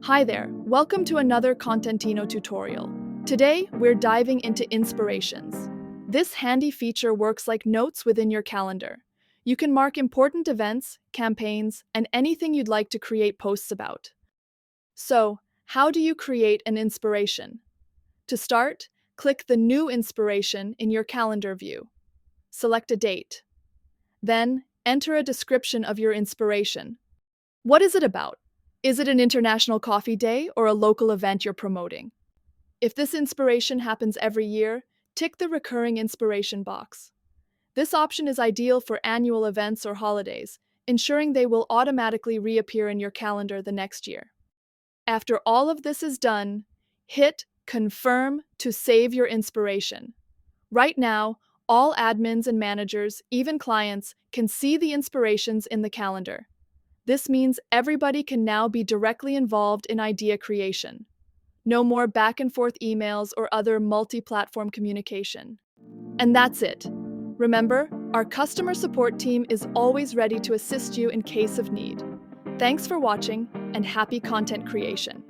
Hi there, welcome to another Kontentino tutorial. Today, we're diving into inspirations. This handy feature works like notes within your calendar. You can mark important events, campaigns, and anything you'd like to create posts about. So, how do you create an inspiration? To start, click the New Inspiration in your calendar view. Select a date. Then, enter a description of your inspiration. What is it about? Is it an international coffee day or a local event you're promoting? If this inspiration happens every year, tick the recurring inspiration box. This option is ideal for annual events or holidays, ensuring they will automatically reappear in your calendar the next year. After all of this is done, hit Confirm to save your inspiration. Right now, all admins and managers, even clients, can see the inspirations in the calendar. This means everybody can now be directly involved in idea creation. No more back and forth emails or other multi-platform communication. And that's it. Remember, our customer support team is always ready to assist you in case of need. Thanks for watching, and happy content creation.